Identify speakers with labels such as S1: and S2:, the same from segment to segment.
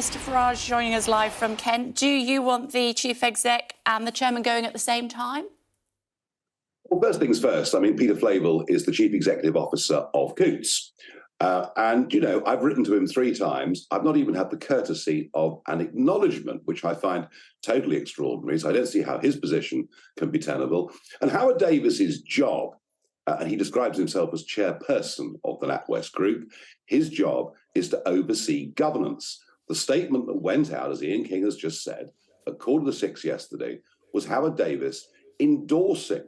S1: Mr Farage joining us live from Kent. Do you want the chief exec and the chairman going at the same time?
S2: Well, first things first, I mean, Peter Flavel is the chief executive officer of Coutts. And, you know, I've written to him 3 times. I've not even had the courtesy of an acknowledgement, which I find totally extraordinary. So I don't see how his position can be tenable. And Howard Davis's job, and he describes himself as chairperson of the NatWest Group, his job is to oversee governance. The statement that went out, as Ian King has just said, at 6:15 yesterday, was Howard Davis endorsing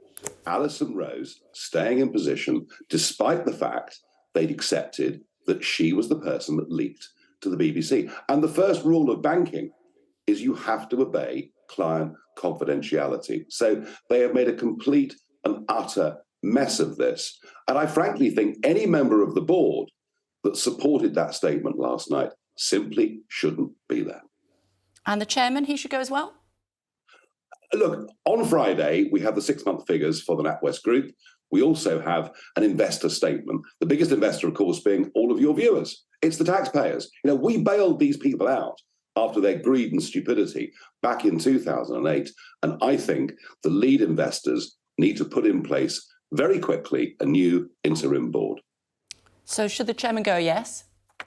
S2: Alison Rose staying in position, despite the fact they'd accepted that she was the person that leaked to the BBC. And the first rule of banking is you have to obey client confidentiality. So they have made a complete and utter mess of this. And I frankly think any member of the board that supported that statement last night simply shouldn't be there.
S1: And the chairman, he should go as well?
S2: Look, on Friday, we have the 6-month figures for the NatWest Group. We also have an investor statement. The biggest investor, of course, being all of your viewers. It's the taxpayers. You know, we bailed these people out after their greed and stupidity back in 2008. And I think the lead investors need to put in place very quickly a new interim board.
S1: So should the chairman go, yes?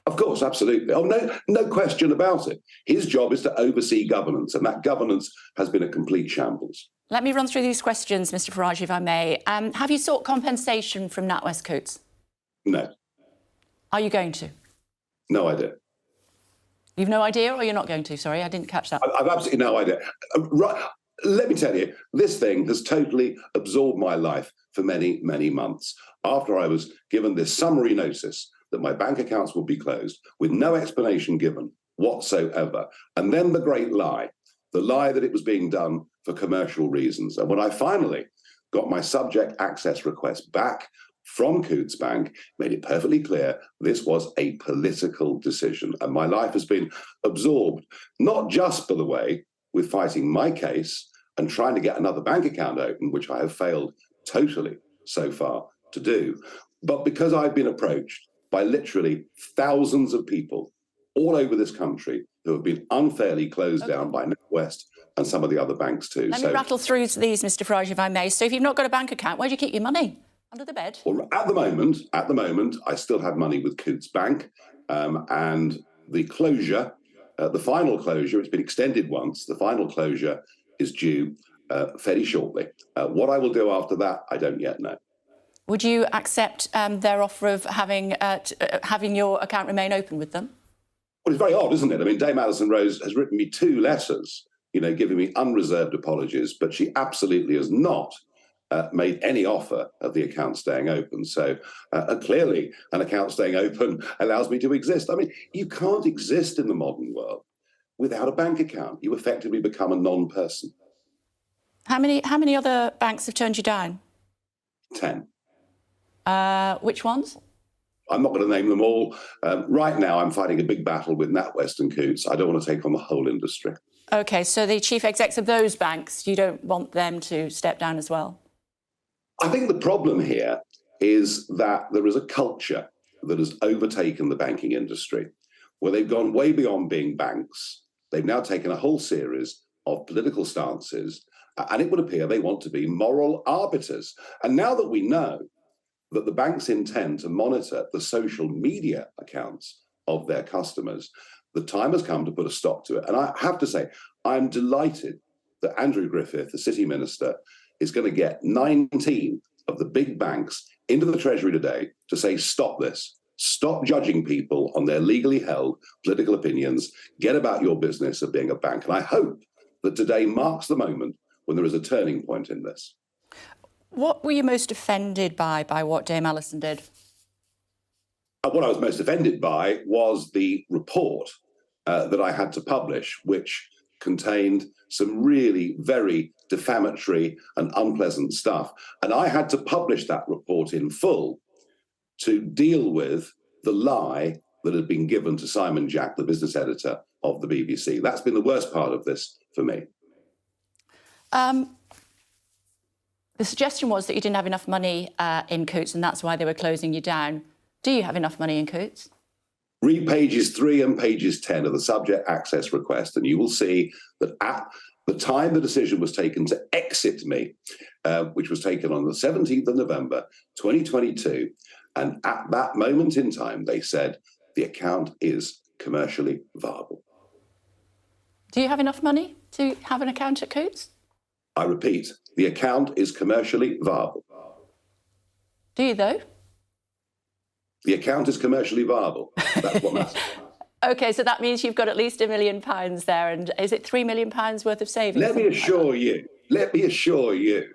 S2: Of course, absolutely. Oh, no question about it. His job is to oversee governance, and that governance has been a complete shambles.
S1: Let me run through these questions, Mr Farage, if I may. Have you sought compensation from NatWest Coutts?
S2: No.
S1: Are you going to?
S2: No idea.
S1: You've no idea, or you're not going to? Sorry, I didn't catch that.
S2: I've absolutely no idea. Right. Let me tell you, this thing has totally absorbed my life for many, many months. After I was given this summary notice that my bank accounts would be closed with no explanation given whatsoever. And then the great lie, the lie that it was being done for commercial reasons. And when I finally got my subject access request back from Coutts Bank, made it perfectly clear this was a political decision. And my life has been absorbed, not just, by the way, with fighting my case and trying to get another bank account open, which I have failed totally so far to do, but because I've been approached by literally thousands of people all over this country who have been unfairly closed down by NatWest and some of the other banks too.
S1: Let me rattle through these, Mr Farage, if I may. So if you've not got a bank account, where do you keep your money? Under the bed? Well,
S2: at the moment, I still have money with Coutts Bank, and the closure, the final closure, it's been extended once, the final closure is due fairly shortly. What I will do after that, I don't yet know.
S1: Would you accept their offer of having your account remain open with them?
S2: Well, it's very odd, isn't it? I mean, Dame Alison Rose has written me 2 letters, you know, giving me unreserved apologies, but she absolutely has not made any offer of the account staying open. So clearly, an account staying open allows me to exist. I mean, you can't exist in the modern world without a bank account. You effectively become a non-person.
S1: How many other banks have turned you down?
S2: 10.
S1: Which ones?
S2: I'm not going to name them all. Right now, I'm fighting a big battle with NatWest and Coutts. I don't want to take on the whole industry.
S1: OK, so the chief execs of those banks, you don't want them to step down as well?
S2: I think the problem here is that there is a culture that has overtaken the banking industry, where they've gone way beyond being banks. They've now taken a whole series of political stances, and it would appear they want to be moral arbiters. And now that we know that the banks intend to monitor the social media accounts of their customers, the time has come to put a stop to it. And I have to say, I'm delighted that Andrew Griffith, the City Minister, is going to get 19 of the big banks into the Treasury today to say, stop this. Stop judging people on their legally held political opinions. Get about your business of being a bank. And I hope that today marks the moment when there is a turning point in this.
S1: What were you most offended by what Dame Alison did?
S2: What I was most offended by was the report that I had to publish, which contained some really very defamatory and unpleasant stuff. And I had to publish that report in full to deal with the lie that had been given to Simon Jack, the business editor of the BBC. That's been the worst part of this for me.
S1: The suggestion was that you didn't have enough money in Coutts and that's why they were closing you down. Do you have enough money in Coutts?
S2: Read pages 3 and pages 10 of the subject access request, and you will see that at the time the decision was taken to exit me, which was taken on the 17th of November, 2022, and at that moment in time, they said the account is commercially viable.
S1: Do you have enough money to have an account at Coutts?
S2: I repeat, the account is commercially viable.
S1: Do you, though?
S2: The account is commercially viable. That's what matters.
S1: OK, so that means you've got at least £1 million there. And is it £3 million worth of savings?
S2: Let me assure you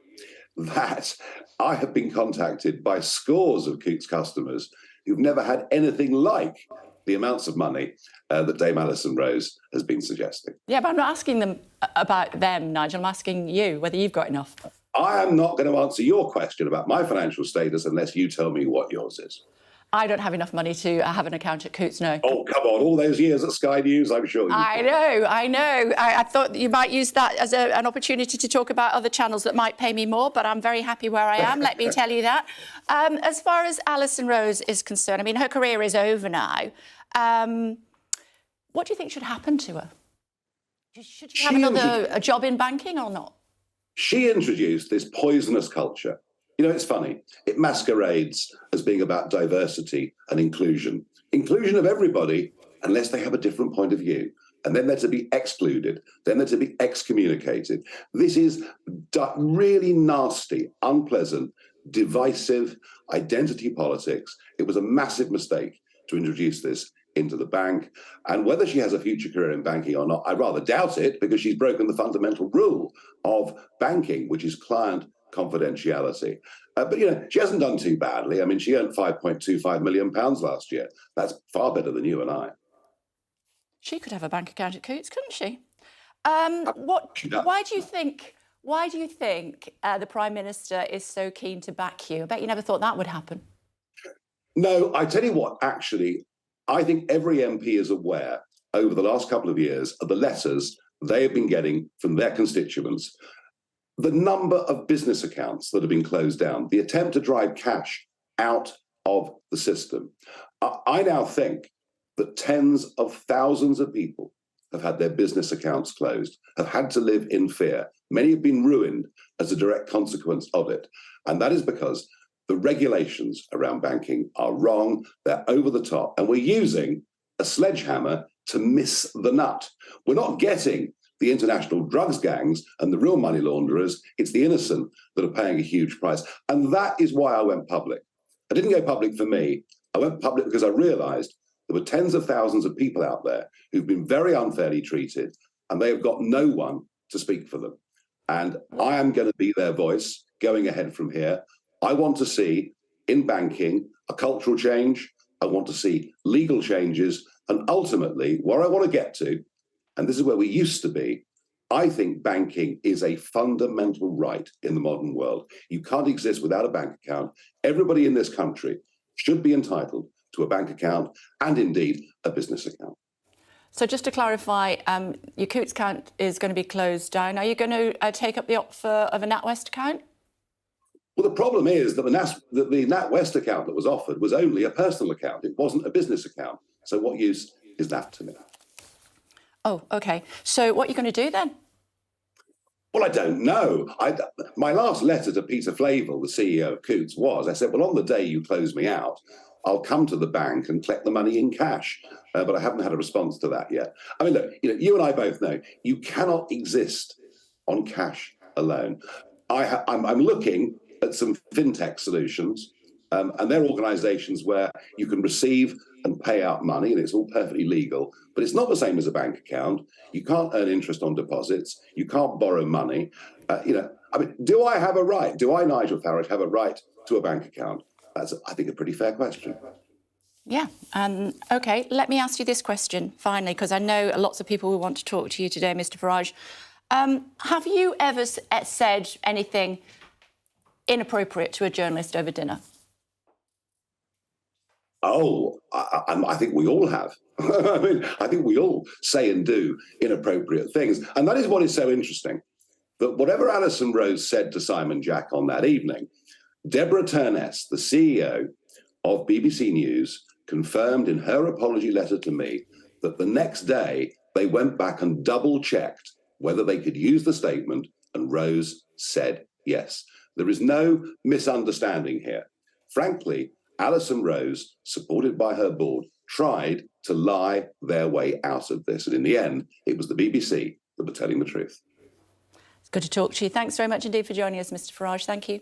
S2: that I have been contacted by scores of Coutts customers who've never had anything like the amounts of money that Dame Alison Rose has been suggesting.
S1: Yeah, but I'm not asking them about them, Nigel. I'm asking you whether you've got enough.
S2: I am not going to answer your question about my financial status unless you tell me what yours is.
S1: I don't have enough money to have an account at Coutts, no.
S2: Oh, come on, all those years at Sky News, I'm sure you
S1: I know. I thought you might use that as an opportunity to talk about other channels that might pay me more, but I'm very happy where I am, let me tell you that. As far as Alison Rose is concerned, I mean, her career is over now. What do you think should happen to her? Should she have a job in banking or not?
S2: She introduced this poisonous culture. You know, it's funny. It masquerades as being about diversity and inclusion. Inclusion of everybody, unless they have a different point of view. And then they're to be excluded. Then they're to be excommunicated. This is really nasty, unpleasant, divisive identity politics. It was a massive mistake to introduce this into the bank. And whether she has a future career in banking or not, I rather doubt it, because she's broken the fundamental rule of banking, which is client confidentiality. But, you know, she hasn't done too badly. I mean, she earned £5.25 million last year. That's far better than you and I.
S1: She could have a bank account at Coutts, couldn't she? Why do you think the Prime Minister is so keen to back you? I bet you never thought that would happen.
S2: No, I tell you what, actually, I think every MP is aware over the last couple of years of the letters they have been getting from their constituents, the number of business accounts that have been closed down, the attempt to drive cash out of the system. I now think that tens of thousands of people have had their business accounts closed, have had to live in fear. Many have been ruined as a direct consequence of it. And that is because the regulations around banking are wrong, they're over the top, and we're using a sledgehammer to miss the nut. We're not getting the international drugs gangs and the real money launderers. It's the innocent that are paying a huge price. And that is why I went public. I didn't go public for me. I went public because I realized there were tens of thousands of people out there who've been very unfairly treated, and they have got no one to speak for them. And I am going to be their voice going ahead from here. I want to see in banking a cultural change. I want to see legal changes. And ultimately, where I want to get to, and this is where we used to be, I think banking is a fundamental right in the modern world. You can't exist without a bank account. Everybody in this country should be entitled to a bank account and indeed a business account.
S1: So just to clarify, your Coutts account is going to be closed down. Are you going to take up the offer of a NatWest account?
S2: Well, the problem is that the NatWest account that was offered was only a personal account. It wasn't a business account. So what use is that to me?
S1: Oh, OK. So what are you going to do then?
S2: Well, I don't know. My last letter to Peter Flavel, the CEO of Coutts, was, I said, well, on the day you close me out, I'll come to the bank and collect the money in cash. But I haven't had a response to that yet. I mean, look, you and I both know you cannot exist on cash alone. I'm looking at some fintech solutions, and they're organizations where you can receive and pay out money, and it's all perfectly legal, but it's not the same as a bank account. You can't earn interest on deposits. You can't borrow money. I mean, do I have a right? Do I, Nigel Farage, have a right to a bank account? That's, I think, a pretty fair question.
S1: Yeah. OK, let me ask you this question, finally, because I know lots of people will want to talk to you today, Mr Farage. Have you ever said anything inappropriate to a journalist over dinner?
S2: Oh, I think we all have. I mean, I think we all say and do inappropriate things. And that is what is so interesting, that whatever Alison Rose said to Simon Jack on that evening, Deborah Turness, the CEO of BBC News, confirmed in her apology letter to me that the next day they went back and double-checked whether they could use the statement, and Rose said yes. There is no misunderstanding here. Frankly, Alice and Rose, supported by her board, tried to lie their way out of this. And in the end, it was the BBC that were telling the truth.
S1: It's good to talk to you. Thanks very much indeed for joining us, Mr. Farage. Thank you.